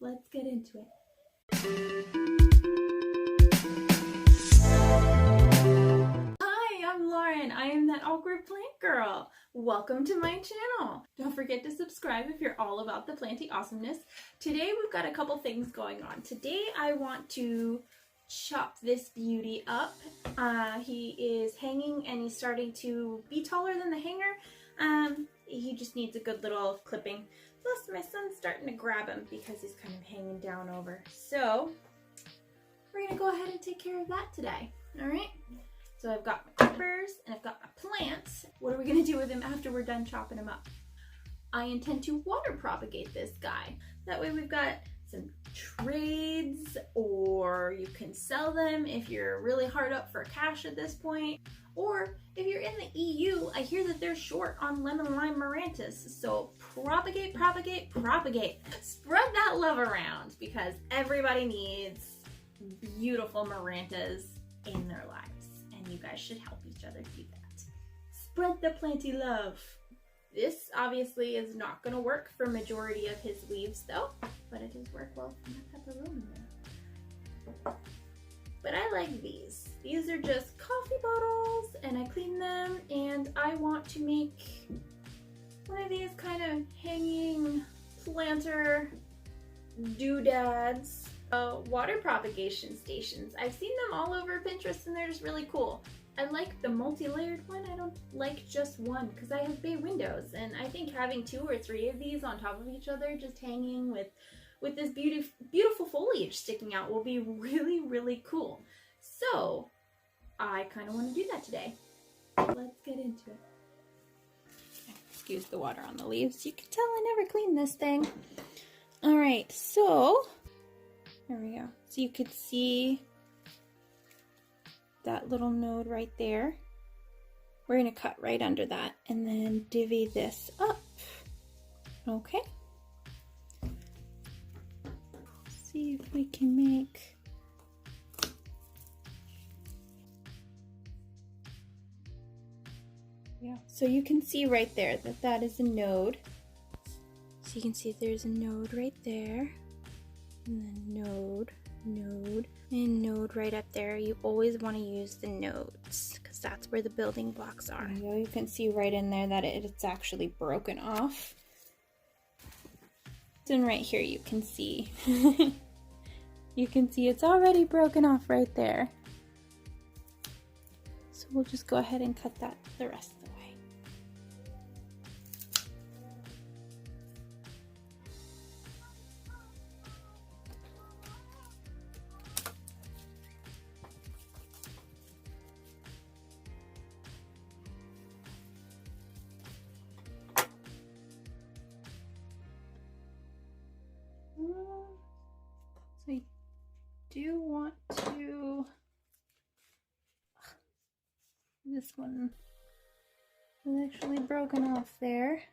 Let's get into it. Hi, I'm Lauren. I am that awkward plant girl. Welcome to my channel. Don't forget to subscribe if you're all about the planty awesomeness. Today we've got a couple things going on. Today I want to chop this beauty up. He is hanging and he's starting to be taller than the hanger. He just needs a good little clipping. Plus my son's starting to grab him because he's kind of hanging down over. So we're gonna go ahead and take care of that today. All right. So I've got my clippers and I've got my plants. What are we gonna do with him after we're done chopping him up? I intend to water propagate this guy. That way we've got some trades, or you can sell them if you're really hard up for cash at this point. Or if you're in the EU, I hear that they're short on lemon lime marantas. So propagate, propagate, propagate. Spread that love around because everybody needs beautiful marantas in their lives. And you guys should help each other do that. Spread the planty love. This obviously is not going to work for majority of his leaves though, but it does work well for my pepperoni there. But I like these. These are just coffee bottles and I clean them, and I want to make one of these kind of hanging planter doodads. Water propagation stations. I've seen them all over Pinterest and they're just really cool. I like the multi-layered one. I don't like just one because I have bay windows, and I think having 2 or 3 of these on top of each other just hanging with this beautiful foliage sticking out will be really, really cool. So I kind of want to do that today. Let's get into it. Excuse the water on the leaves. You can tell I never cleaned this thing. All right, so there we go. So you could see that little node right there. We're going to cut right under that and then divvy this up. Okay. See if we can make so you can see right there that that is a node. So you can see there's a node right there, and then node, node, and node right up there. You always want to use the nodes because that's where the building blocks are. You can see right in there that it's actually broken off. And right here you can see you can see it's already broken off right there. So we'll just go ahead and cut that the rest of the way. So I do want to, this one is actually broken off there,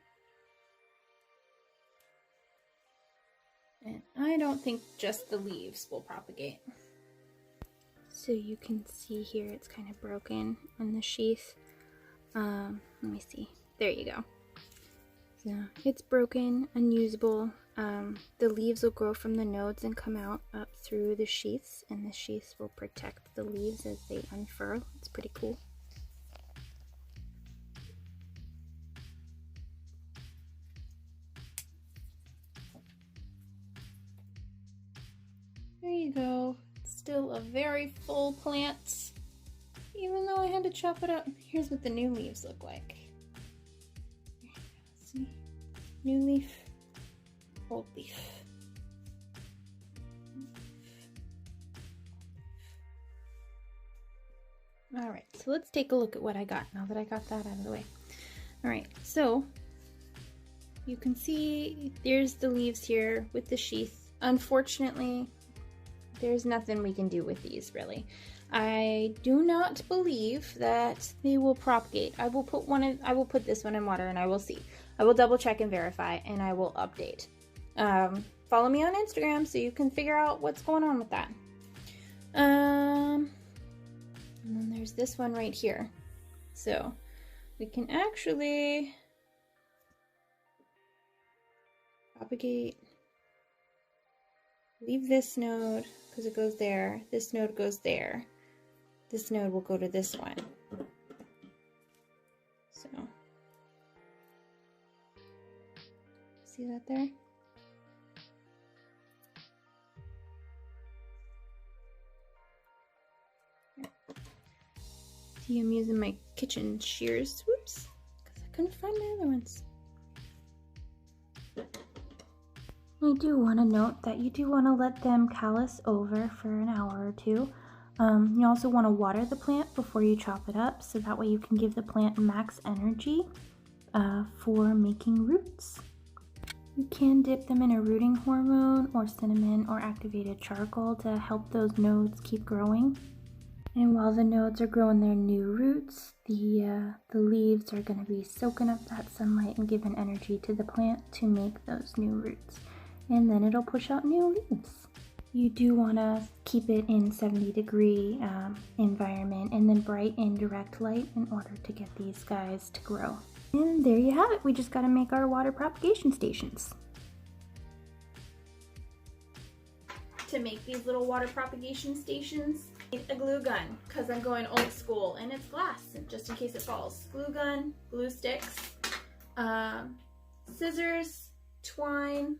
and I don't think just the leaves will propagate. So you can see here it's kind of broken on the sheath. Let me see, there you go. So it's broken, unusable. The leaves will grow from the nodes and come out up through the sheaths, and the sheaths will protect the leaves as they unfurl. It's pretty cool. There you go. It's still a very full plant, even though I had to chop it up. Here's what the new leaves look like. See? New leaf, old leaf. All right, so let's take a look at what I got now that I got that out of the way. All right, so you can see there's the leaves here with the sheath. Unfortunately, there's nothing we can do with these really. I do not believe that they will propagate. I will put this one in water and I will see. I will double check and verify, and I will update. Follow me on Instagram so you can figure out what's going on with that. And then there's this one right here. So we can actually propagate leave this node because it goes there. This node goes there. This node will go to this one. So, see that there? See, I'm using my kitchen shears. Whoops, because I couldn't find my other ones. I do want to note that you do want to let them callus over for an hour or two. You also want to water the plant before you chop it up, so that way you can give the plant max energy for making roots. You can dip them in a rooting hormone or cinnamon or activated charcoal to help those nodes keep growing. And while the nodes are growing their new roots, the leaves are going to be soaking up that sunlight and giving energy to the plant to make those new roots. And then it'll push out new leaves. You do want to keep it in 70-degree environment and then bright indirect light in order to get these guys to grow. And there you have it. We just got to make our water propagation stations. To make these little water propagation stations, I need a glue gun because I'm going old school and it's glass just in case it falls. Glue gun, glue sticks, scissors, twine.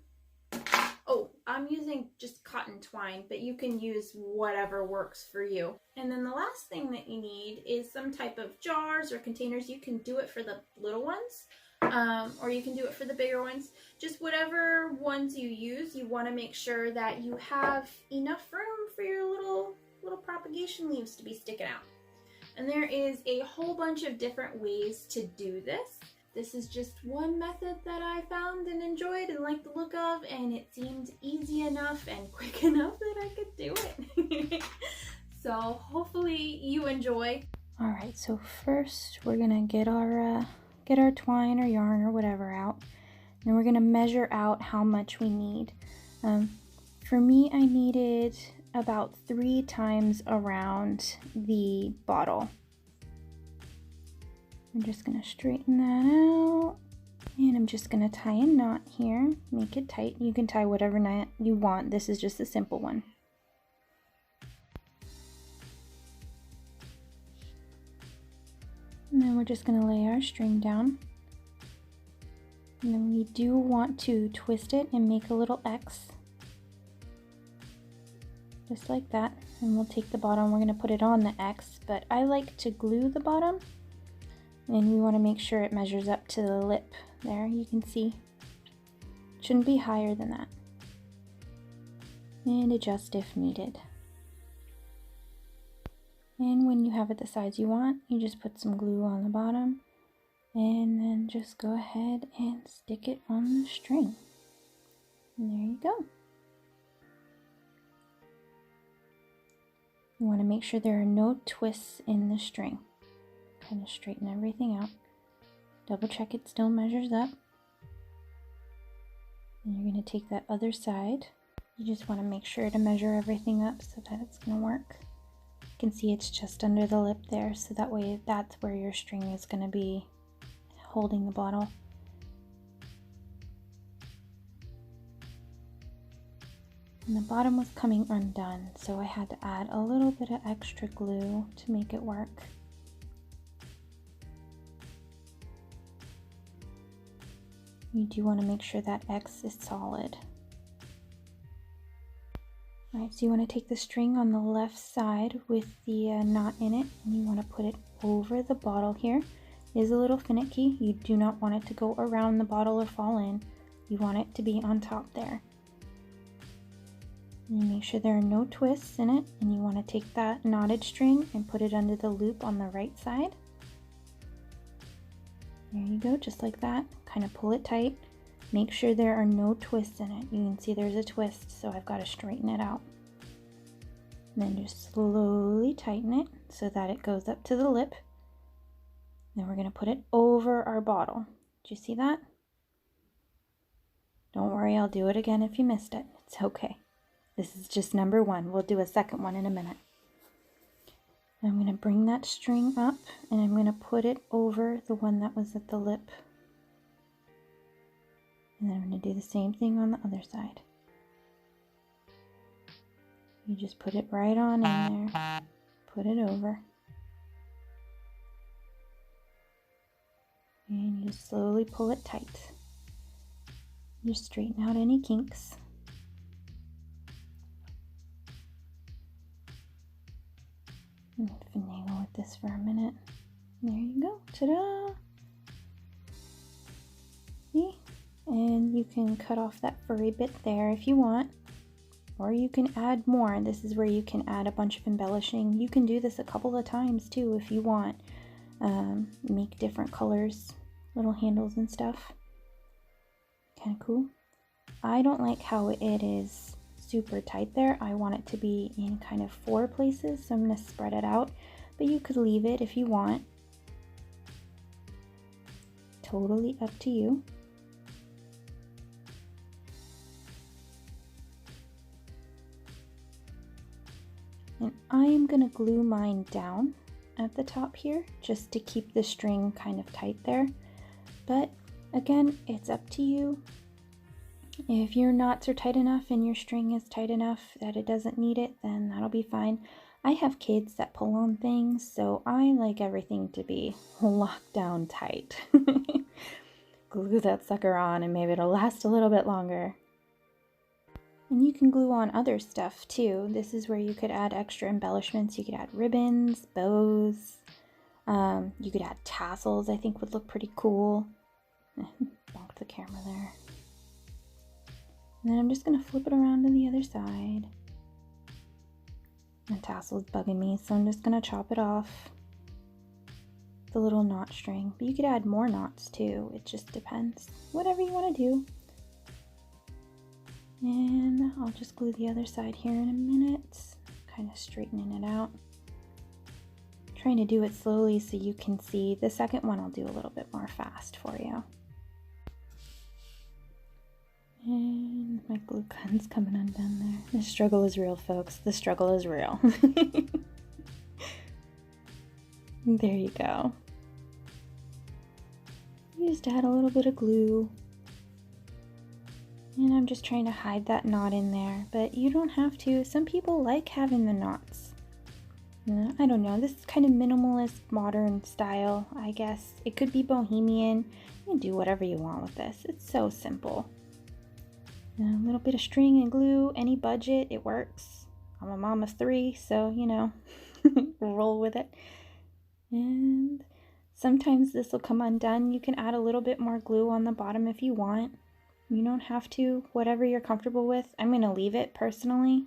Oh, I'm using just cotton twine, but you can use whatever works for you. And then the last thing that you need is some type of jars or containers. You can do it for the little ones, or you can do it for the bigger ones. Just whatever ones you use, you want to make sure that you have enough room for your little propagation leaves to be sticking out. And there is a whole bunch of different ways to do this. This is just one method that I found and enjoyed and liked the look of, and it seemed easy enough and quick enough that I could do it. So hopefully you enjoy. All right, so first we're gonna get our twine or yarn or whatever out, and we're gonna measure out how much we need. For me, I needed about 3 times around the bottle. I'm just going to straighten that out, and I'm just going to tie a knot here, make it tight. You can tie whatever knot you want. This is just a simple one. And then we're just going to lay our string down. And then we do want to twist it and make a little X. Just like that. And we'll take the bottom, we're going to put it on the X, but I like to glue the bottom. And we want to make sure it measures up to the lip there. You can see it shouldn't be higher than that. And adjust if needed. And when you have it the size you want, you just put some glue on the bottom and then just go ahead and stick it on the string. And there you go. You want to make sure there are no twists in the string. Kind of straighten everything out. Double check it still measures up. And you're going to take that other side. You just want to make sure to measure everything up so that it's going to work. You can see it's just under the lip there, so that way that's where your string is going to be holding the bottle. And the bottom was coming undone, so I had to add a little bit of extra glue to make it work. You do want to make sure that X is solid. Alright, so you want to take the string on the left side with the knot in it, and you want to put it over the bottle here. It is a little finicky. You do not want it to go around the bottle or fall in. You want it to be on top there. And you make sure there are no twists in it, and you want to take that knotted string and put it under the loop on the right side. There you go, just like that. Kind of pull it tight. Make sure there are no twists in it. You can see there's a twist, so I've got to straighten it out. And then just slowly tighten it so that it goes up to the lip. Then we're going to put it over our bottle. Did you see that? Don't worry, I'll do it again if you missed it. It's okay. This is just number 1. We'll do a second one in a minute. I'm going to bring that string up and I'm going to put it over the one that was at the lip. And then I'm going to do the same thing on the other side. You just put it right on in there, put it over, and you slowly pull it tight. Just straighten out any kinks. Finagle with this for a minute. There you go. Ta-da! See? And you can cut off that furry bit there if you want. Or you can add more. This is where you can add a bunch of embellishing. You can do this a couple of times too if you want. Make different colors, little handles and stuff. Kind of cool. I don't like how it is super tight there. I want it to be in kind of 4 places, so I'm going to spread it out. But you could leave it if you want. Totally up to you. And I am going to glue mine down at the top here just to keep the string kind of tight there. But again, it's up to you. If your knots are tight enough and your string is tight enough that it doesn't need it, then that'll be fine. I have kids that pull on things, so I like everything to be locked down tight. Glue that sucker on and maybe it'll last a little bit longer. And you can glue on other stuff too. This is where you could add extra embellishments. You could add ribbons, bows. You could add tassels, I think would look pretty cool. Bonked the camera there. And then I'm just going to flip it around to the other side. And tassel's bugging me, so I'm just going to chop it off. The little knot string. But you could add more knots too. It just depends. Whatever you want to do. And I'll just glue the other side here in a minute. Kind of straightening it out. Trying to do it slowly so you can see. The second one I'll do a little bit more fast for you. And my glue gun's coming undone there. The struggle is real, folks. The struggle is real. There you go. You just add a little bit of glue. And I'm just trying to hide that knot in there. But you don't have to. Some people like having the knots. I don't know. This is kind of minimalist, modern style, I guess. It could be bohemian. You can do whatever you want with this. It's so simple. A little bit of string and glue, any budget, it works. I'm a mom of 3, so, you know, roll with it. And sometimes this will come undone. You can add a little bit more glue on the bottom if you want. You don't have to, whatever you're comfortable with. I'm going to leave it personally.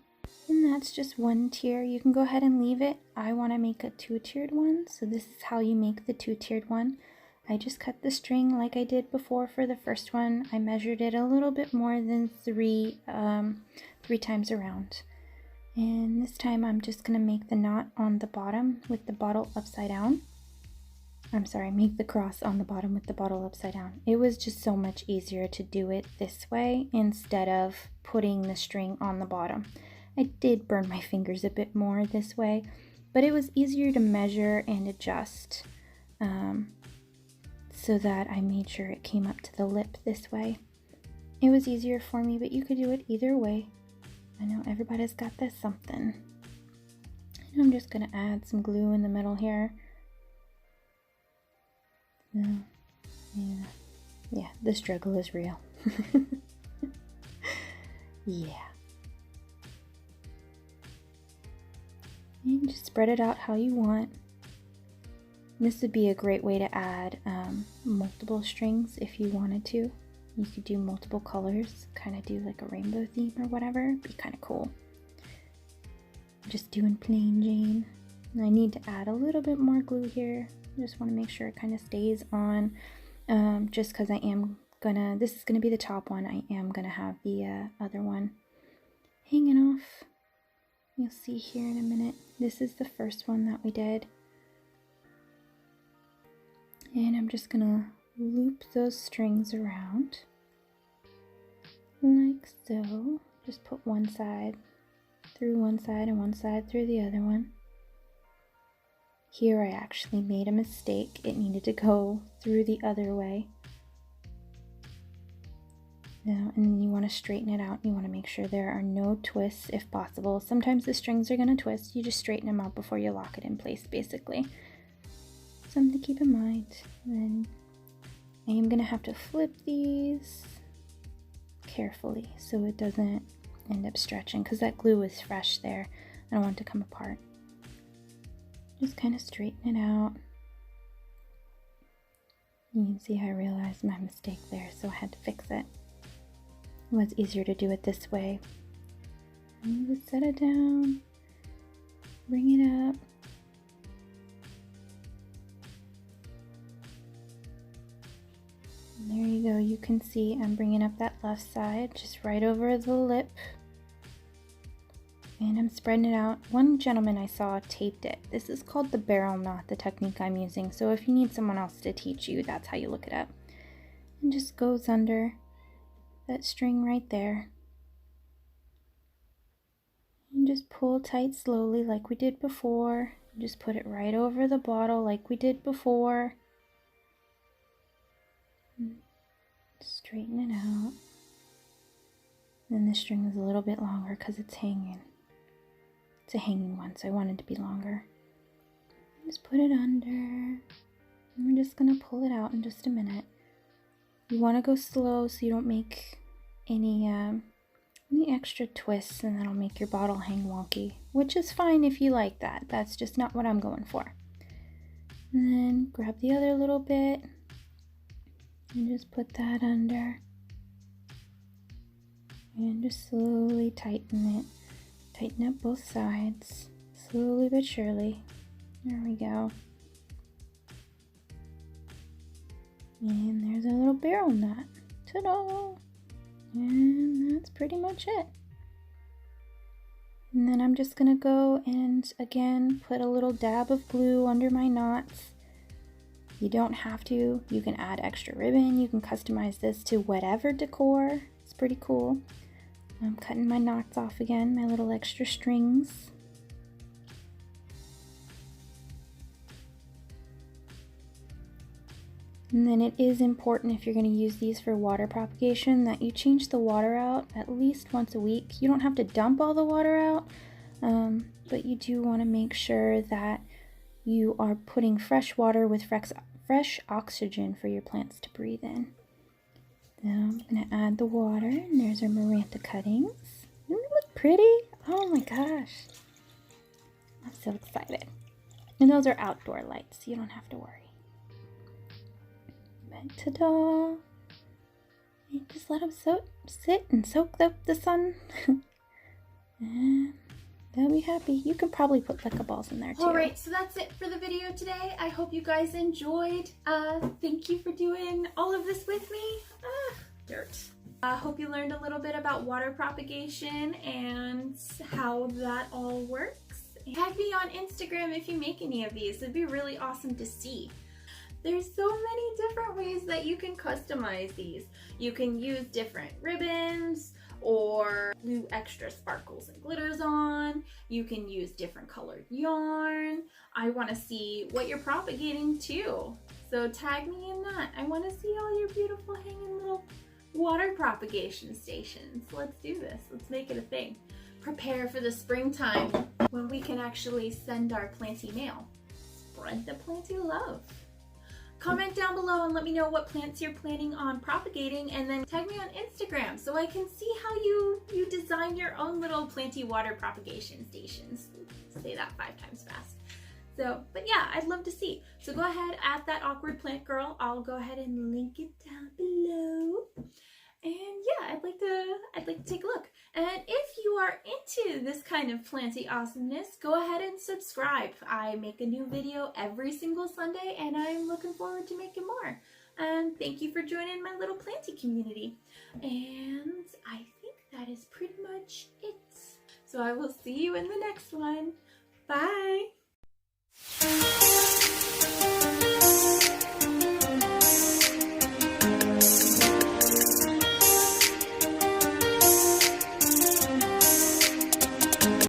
And that's just one tier. You can go ahead and leave it. I want to make a 2-tiered one, so this is how you make the 2-tiered one. I just cut the string like I did before for the first one. I measured it a little bit more than 3 times around. And this time I'm just going to make the knot on the bottom with the bottle upside down. I'm sorry, make the cross on the bottom with the bottle upside down. It was just so much easier to do it this way instead of putting the string on the bottom. I did burn my fingers a bit more this way, but it was easier to measure and adjust. So that I made sure it came up to the lip this way. It was easier for me, but you could do it either way. I know everybody's got this something. And I'm just going to add some glue in the middle here. Yeah, the struggle is real. Yeah. And just spread it out how you want. This would be a great way to add multiple strings if you wanted to. You could do multiple colors, kind of do like a rainbow theme or whatever. It'd be kind of cool. Just doing plain Jane. And I need to add a little bit more glue here. Just want to make sure it kind of stays on. Just because I am gonna, this is gonna be the top one. I am gonna have the other one hanging off. You'll see here in a minute. This is the first one that we did. And I'm just gonna loop those strings around like so. Just put one side through one side and one side through the other one. Here I actually made a mistake. It needed to go through the other way. Now, and then you want to straighten it out. You want to make sure there are no twists if possible. Sometimes the strings are going to twist. You just straighten them out before you lock it in place, basically. Something to keep in mind. And then I am going to have to flip these carefully so it doesn't end up stretching, because that glue is fresh there. I don't want it to come apart. Just kind of straighten it out. You can see I realized my mistake there, so I had to fix it. It was easier to do it this way. And just set it down, bring it up. And there you go. You can see I'm bringing up that left side, just right over the lip. And I'm spreading it out. One gentleman I saw taped it. This is called the barrel knot, the technique I'm using. So if you need someone else to teach you, that's how you look it up. And just goes under that string right there. And just pull tight slowly like we did before. Just put it right over the bottle like we did before. Straighten it out. Then the string is a little bit longer because it's hanging. It's a hanging one, so I want it to be longer. Just put it under. And we're just going to pull it out in just a minute. You want to go slow so you don't make any extra twists, and that'll make your bottle hang wonky, which is fine if you like that. That's just not what I'm going for. And then grab the other little bit and just put that under. And just slowly tighten it. Tighten up both sides, slowly but surely. There we go. And there's a little barrel knot. Ta-da! And that's pretty much it. And then I'm just gonna go and again put a little dab of glue under my knots. You don't have to. You can add extra ribbon. You can customize this to whatever decor. It's pretty cool. I'm cutting my knots off again, my little extra strings. And then it is important, if you're going to use these for water propagation, that you change the water out at least once a week. You don't have to dump all the water out, but you do want to make sure that you are putting fresh water with fresh oxygen for your plants to breathe in. Now I'm going to add the water, and there's our Maranta cuttings. Doesn't it look pretty? Oh my gosh. I'm so excited. And those are outdoor lights, so you don't have to worry. But ta-da! And just let them sit and soak up the sun. And they'll be happy. You can probably put leca balls in there too. Alright, so that's it for the video today. I hope you guys enjoyed. Thank you for doing all of this with me. Dirt. I hope you learned a little bit about water propagation and how that all works. Tag me on Instagram if you make any of these. It'd be really awesome to see. There's so many different ways that you can customize these. You can use different ribbons or glue extra sparkles and glitters on. You can use different colored yarn. I want to see what you're propagating too. So tag me in that. I want to see all your beautiful hanging little water propagation stations. Let's do this. Let's make it a thing. Prepare for the springtime when we can actually send our planty mail. Spread the planty love. Comment down below and let me know what plants you're planning on propagating, and then tag me on Instagram so I can see how you design your own little planty water propagation stations. Say that 5 times fast. So, but yeah, I'd love to see. So go ahead, add that awkward plant girl. I'll go ahead and link it down below. And yeah, I'd like to take a look. And if you are into this kind of planty awesomeness, go ahead and subscribe. I make a new video every single Sunday, and I'm looking forward to making more. And thank you for joining my little planty community. And I think that is pretty much it. So I will see you in the next one. Bye!